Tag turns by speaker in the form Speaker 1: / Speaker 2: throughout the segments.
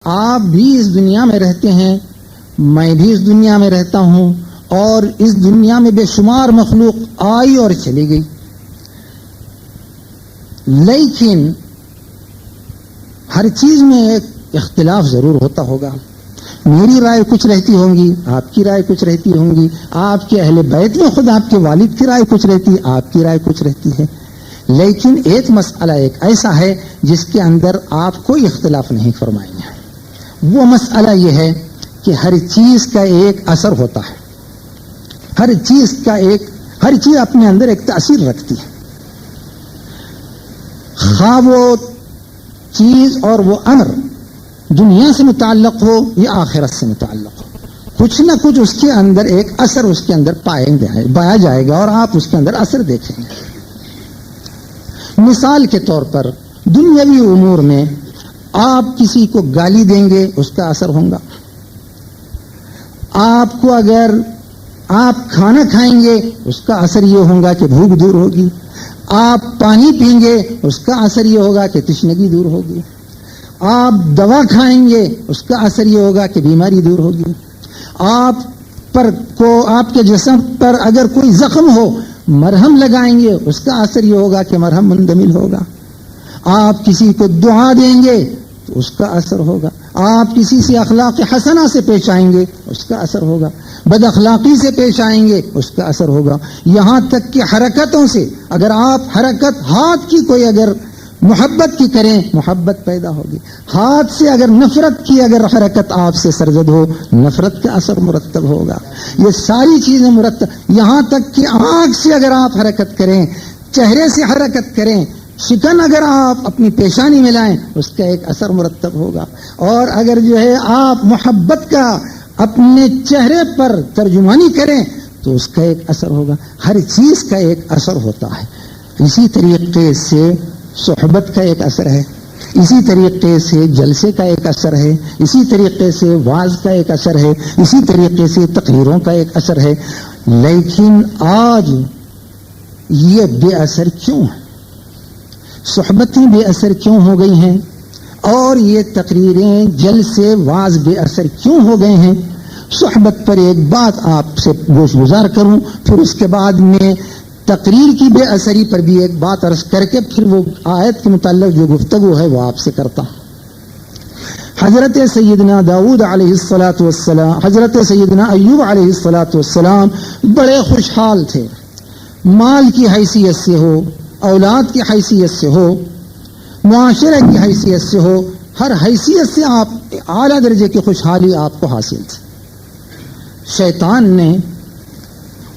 Speaker 1: آپ بھی اس دنیا میں رہتے ہیں، میں بھی اس دنیا میں رہتا ہوں، اور اس دنیا میں بے شمار مخلوق آئی اور چلی گئی، لیکن ہر چیز میں ایک اختلاف ضرور ہوتا ہوگا۔ میری رائے کچھ رہتی ہوں گی، آپ کی رائے کچھ رہتی ہوں گی، آپ کے اہل بیت میں خود آپ کے والد کی رائے کچھ رہتی ہے، آپ کی رائے کچھ رہتی ہے، لیکن ایک مسئلہ ایک ایسا ہے جس کے اندر آپ کوئی اختلاف نہیں فرمائیں گے۔ وہ مسئلہ یہ ہے کہ ہر چیز کا ایک اثر ہوتا ہے، ہر چیز اپنے اندر ایک تاثیر رکھتی ہے، خواہ وہ چیز اور وہ امر دنیا سے متعلق ہو یا آخرت سے متعلق ہو، کچھ نہ کچھ اس کے اندر ایک اثر اس کے اندر پایا جائے گا اور آپ اس کے اندر اثر دیکھیں گے۔ مثال کے طور پر دنیاوی امور میں آپ کسی کو گالی دیں گے، اس کا اثر ہوگا۔ آپ کو اگر آپ کھانا کھائیں گے، اس کا اثر یہ ہوگا کہ بھوک دور ہوگی۔ آپ پانی پئیں گے، اس کا اثر یہ ہوگا کہ تشنگی دور ہوگی۔ آپ دوا کھائیں گے، اس کا اثر یہ ہوگا کہ بیماری دور ہوگی۔ آپ کے جسم پر اگر کوئی زخم ہو، مرہم لگائیں گے، اس کا اثر یہ ہوگا کہ مرہم منجمد ہوگا۔ آپ کسی کو دعا دیں گے تو اس کا اثر ہوگا۔ آپ کسی سے اخلاق حسنہ سے پیش آئیں گے، اس کا اثر ہوگا۔ بد اخلاقی سے پیش آئیں گے، اس کا اثر ہوگا۔ یہاں تک کہ حرکتوں سے، اگر آپ حرکت ہاتھ کی کوئی اگر محبت کی کریں، محبت پیدا ہوگی۔ ہاتھ سے اگر نفرت کی اگر حرکت آپ سے سرزد ہو، نفرت کا اثر مرتب ہوگا۔ یہ ساری چیزیں مرتب، یہاں تک کہ آنکھ سے اگر آپ حرکت کریں، چہرے سے حرکت کریں، شکن اگر آپ اپنی پیشانی میں لائیں، اس کا ایک اثر مرتب ہوگا۔ اور اگر جو ہے آپ محبت کا اپنے چہرے پر ترجمانی کریں تو اس کا ایک اثر ہوگا۔ ہر چیز کا ایک اثر ہوتا ہے۔ اسی طریقے سے صحبت کا ایک اثر ہے، اسی طریقے سے جلسے کا ایک اثر ہے، اسی طریقے سے وعظ کا ایک اثر ہے، اسی طریقے سے تقریروں کا ایک اثر ہے۔ لیکن آج یہ بے اثر کیوں ہے؟ صحبتیں بے اثر کیوں ہو گئی ہیں؟ اور یہ تقریریں، جلسے، وعظ بے اثر کیوں ہو گئے ہیں؟ صحبت پر ایک بات آپ سے گوش گزار کروں، پھر اس کے بعد میں تقریر کی بے اثری پر بھی ایک بات عرض کر کے پھر وہ آیت کے متعلق جو گفتگو ہے وہ آپ سے کرتا ہوں۔ حضرت سیدنا داؤد علیہ الصلاۃ والسلام، حضرت سیدنا ایوب علیہ الصلاۃ والسلام بڑے خوشحال تھے، مال کی حیثیت سے ہو، اولاد کی حیثیت سے ہو، معاشرے کی حیثیت سے ہو، ہر حیثیت سے آپ اعلیٰ درجے کی خوشحالی آپ کو حاصل تھی۔ شیطان نے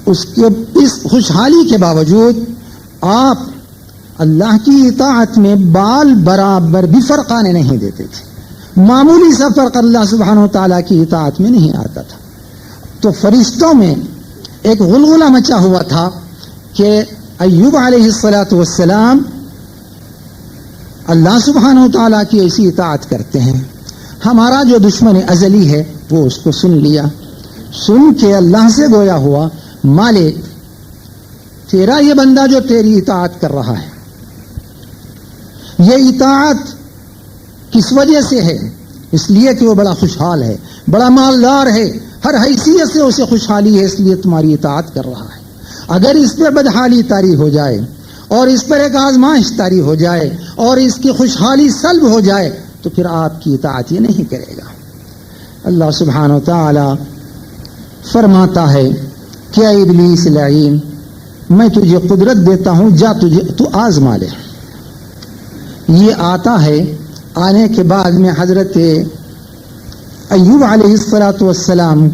Speaker 1: اس خوشحالی کے باوجود آپ اللہ کی اطاعت میں بال برابر بھی فرق آنے نہیں دیتے تھے۔ معمولی سا فرق اللہ سبحانہ و تعالیٰ کی اطاعت میں نہیں آتا تھا۔ تو فرشتوں میں ایک غلغلہ مچا ہوا تھا کہ ایوب علیہ الصلاۃ والسلام اللہ سبحانہ و تعالیٰ کی ایسی اطاعت کرتے ہیں، ہمارا جو دشمن ازلی ہے وہ اس کو سن لیا، سن کے اللہ سے گویا ہوا، مالک تیرا یہ بندہ جو تیری اطاعت کر رہا ہے، یہ اطاعت کس وجہ سے ہے؟ اس لیے کہ وہ بڑا خوشحال ہے، بڑا مالدار ہے، ہر حیثیت سے اسے خوشحالی ہے، اس لیے تمہاری اطاعت کر رہا ہے۔ اگر اس پر بدحالی طاری ہو جائے اور اس پر ایک آزمائش طاری ہو جائے اور اس کی خوشحالی سلب ہو جائے تو پھر آپ کی اطاعت یہ نہیں کرے گا۔ اللہ سبحانہ و تعالی فرماتا ہے کہ اے ابلیس لعین، میں تجھے قدرت دیتا ہوں، جا تجھے تو آزما لے۔ یہ آتا ہے، آنے کے بعد میں حضرت ایوب علیہ الصلاۃ والسلام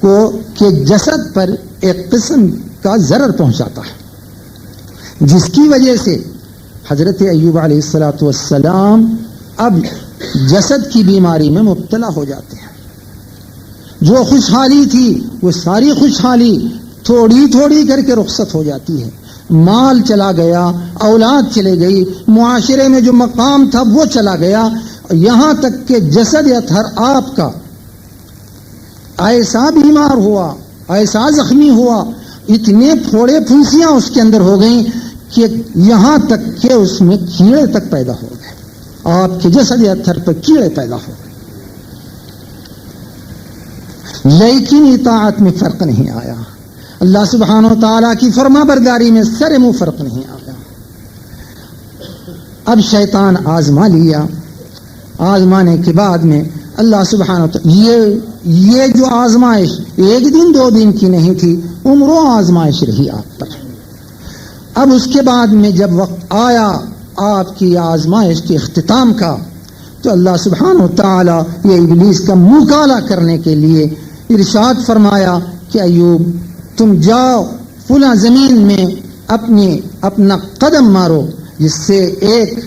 Speaker 1: کو کے جسد پر ایک قسم کا ضرر پہنچاتا ہے، جس کی وجہ سے حضرت ایوب علیہ الصلاۃ والسلام اب جسد کی بیماری میں مبتلا ہو جاتے ہیں۔ جو خوشحالی تھی وہ ساری خوشحالی تھوڑی تھوڑی کر کے رخصت ہو جاتی ہے۔ مال چلا گیا، اولاد چلے گئی، معاشرے میں جو مقام تھا وہ چلا گیا، یہاں تک کہ جسد اطہر آپ کا ایسا بیمار ہوا، ایسا زخمی ہوا، اتنے پھوڑے پھنسیاں اس کے اندر ہو گئیں کہ یہاں تک کہ اس میں کیڑے تک پیدا ہو گئے، آپ کے جسد اطہر پر کیڑے پیدا ہو گئے۔ لیکن اطاعت میں فرق نہیں آیا، اللہ سبحانہ و تعالیٰ کی فرما برداری میں سر منہ فرق نہیں آیا۔ اب شیطان آزما لیا، آزمانے کے بعد میں اللہ سبحانہ و تعالیٰ یہ جو آزمائش ایک دن دو دن کی نہیں تھی، عمروں آزمائش رہی آپ پر۔ اب اس کے بعد میں جب وقت آیا آپ کی آزمائش کے اختتام کا، تو اللہ سبحانہ و تعالیٰ یہ ابلیس کا منہ کالا کرنے کے لیے ارشاد فرمایا کہ ایوب تم جاؤ فلاں زمین میں اپنا قدم مارو، جس سے ایک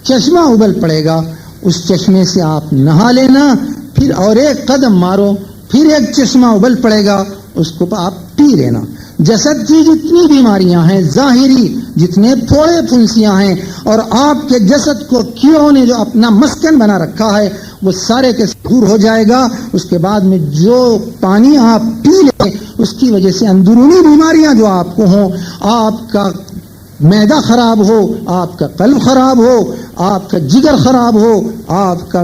Speaker 1: چشمہ ابل پڑے گا، اس چشمے سے آپ نہا لینا، پھر اور ایک قدم مارو، پھر ایک چشمہ ابل پڑے گا، اس کو آپ پی لینا۔ جسد کی جتنی بیماریاں ہیں، ظاہری جتنے پھوڑے پھنسیاں ہیں، اور آپ کے جسد کو کیڑوں نے جو اپنا مسکن بنا رکھا ہے، وہ سارے کے دور ہو جائے گا۔ اس کے بعد میں جو پانی آپ پی لیں، اس کی وجہ سے اندرونی بیماریاں جو آپ کو ہوں، آپ کا معدہ خراب ہو، آپ کا قلب خراب ہو، آپ کا جگر خراب ہو، آپ کا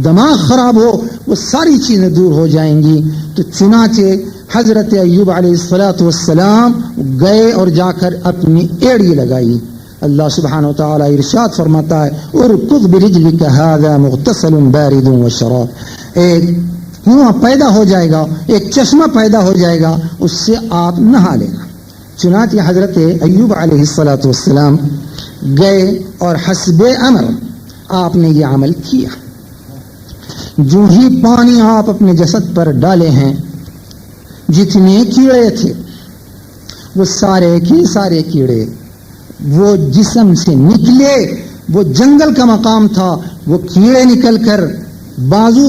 Speaker 1: دماغ خراب ہو، وہ ساری چیزیں دور ہو جائیں گی۔ تو چنانچہ حضرت ایوب علیہ السلام گئے اور جا کر اپنی ایڑی لگائی۔ اللہ سبحانہ و تعالیٰ ارشاد فرماتا ہے ارکض برجلک ھذا مغتسل بارد وشراب، ایک کنواں پیدا ہو جائے گا، ایک چشمہ پیدا ہو جائے گا، اس سے آپ نہا لینا۔ چنانچہ حضرت ایوب علیہ السلام گئے اور حسب امر آپ نے یہ عمل کیا۔ جو ہی پانی آپ اپنے جسد پر ڈالے ہیں، جتنے کیڑے تھے وہ سارے کے سارے کیڑے وہ جسم سے نکلے۔ وہ جنگل کا مقام تھا، وہ کیڑے نکل کر بازو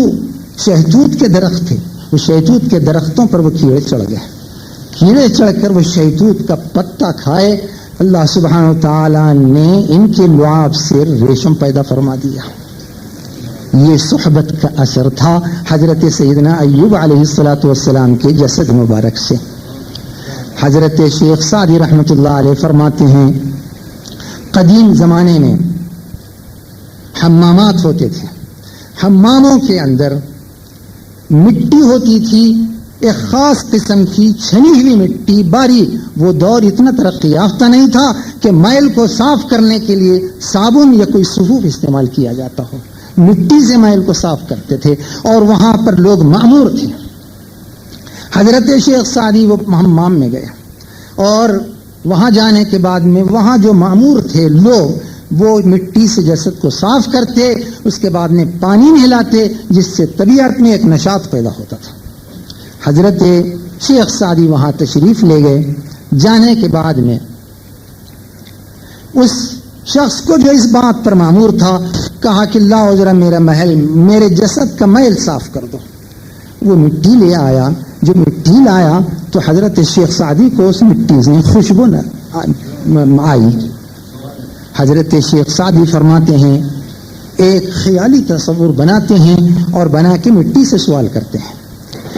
Speaker 1: شہتوت کے درخت تھے، وہ شہتوت کے درختوں پر وہ کیڑے چڑھ گئے، کیڑے چڑھ کر وہ شہتوت کا پتا کھائے۔ اللہ سبحانہ و تعالیٰ نے ان کے لعاب سے ریشم پیدا فرما دیا۔ یہ صحبت کا اثر تھا حضرت سیدنا ایوب علیہ السلام کے جسد مبارک سے۔ حضرت شیخ سعدی رحمۃ اللہ علیہ فرماتے ہیں قدیم زمانے میں حمامات ہوتے تھے، حماموں کے اندر مٹی ہوتی تھی، ایک خاص قسم کی چھنی ہوئی مٹی باری۔ وہ دور اتنا ترقی یافتہ نہیں تھا کہ میل کو صاف کرنے کے لیے صابن یا کوئی صفوف استعمال کیا جاتا ہو، مٹی سے میل کو صاف کرتے تھے، اور وہاں پر لوگ معمور تھے۔ حضرت شیخ سعدی وہ حمام میں گئے، اور وہاں جانے کے بعد میں وہاں جو معمور تھے لوگ، وہ مٹی سے جسد کو صاف کرتے، اس کے بعد میں پانی نہلاتے، جس سے طبیعت میں ایک نشاط پیدا ہوتا تھا۔ حضرت شیخ سعدی وہاں تشریف لے گئے۔ جانے کے بعد میں اس شخص کو جو اس بات پر مامور تھا کہا کہ لاؤ ذرا میرا محل، میرے جسد کا میل صاف کر دو۔ وہ مٹی لے آیا، جو مٹی لایا تو حضرت شیخ سعدی کو اس مٹی سے خوشبو آئی۔ حضرت شیخ سعدی فرماتے ہیں ایک خیالی تصور بناتے ہیں اور بنا کے مٹی سے سوال کرتے ہیں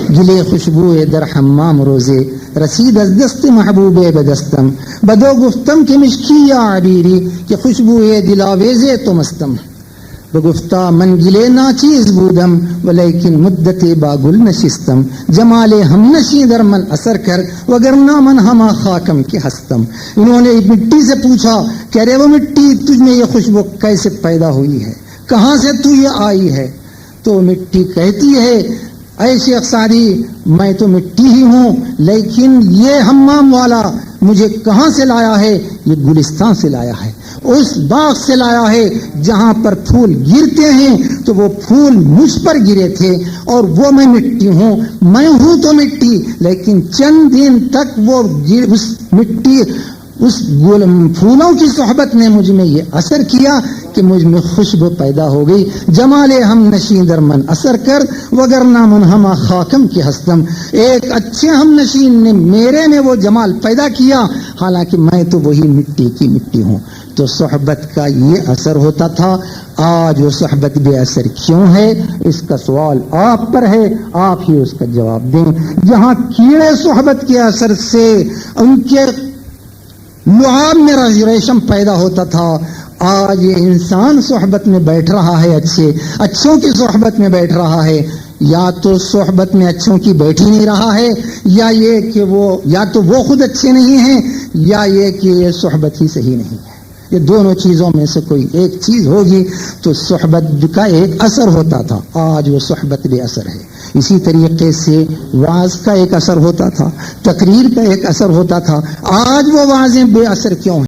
Speaker 1: گلے خوشبو در حمام روزے رسید از دست محبوب بدستم بدو گفتم کہ مشکی یا عبیری کہ خوشبو دلاویز تو مستم بگفتا من گلے ناچیز بودم ولیکن مدت باگل نشستم جمال ہم نشی در من اثر کر وگرنا من ہما خاکم کے ہستم۔ انہوں نے مٹی سے پوچھا کہ ارے وہ مٹی تجھ میں یہ خوشبو کیسے پیدا ہوئی ہے، کہاں سے تو یہ آئی ہے؟ تو مٹی کہتی ہے اے شیخ سعدی میں تو مٹی ہی ہوں، لیکن یہ حمام والا مجھے کہاں سے لایا ہے؟ یہ گلستان سے لایا ہے، اس باغ سے لایا ہے جہاں پر پھول گرتے ہیں، تو وہ پھول مجھ پر گرے تھے اور وہ میں مٹی ہوں، میں ہوں تو مٹی، لیکن چند دن تک وہ اس مٹی اس پھولوں کی صحبت نے مجھ میں یہ اثر کیا کہ مجھ میں خوشبو پیدا ہو گئی۔ جمال ہم نشین در من اثر کر وگرنا من ہما خاکم کی ہستم، ایک اچھے ہم نشین نے میرے میں وہ جمال پیدا کیا، حالانکہ میں تو وہی مٹی کی مٹی ہوں۔ تو صحبت کا یہ اثر ہوتا تھا۔ آج وہ صحبت بے اثر کیوں ہے؟ اس کا سوال آپ پر ہے، آپ ہی اس کا جواب دیں۔ جہاں کیڑے صحبت کے اثر سے ان کے لعاب میں ریشم پیدا ہوتا تھا، آج یہ انسان صحبت میں بیٹھ رہا ہے، اچھوں کی صحبت میں بیٹھ رہا ہے، یا تو صحبت میں اچھوں کی بیٹھ ہی نہیں رہا ہے، یا یہ کہ یا تو وہ خود اچھے نہیں ہیں، یا یہ کہ یہ صحبت ہی صحیح نہیں ہے۔ یہ دونوں چیزوں میں سے کوئی ایک چیز ہوگی تو صحبت کا ایک اثر ہوتا تھا، آج وہ صحبت بے اثر ہے۔ اسی طریقے سے وعظ کا ایک اثر ہوتا تھا، تقریر کا ایک اثر ہوتا تھا، آج وہ واعظیں بے اثر کیوں ہیں؟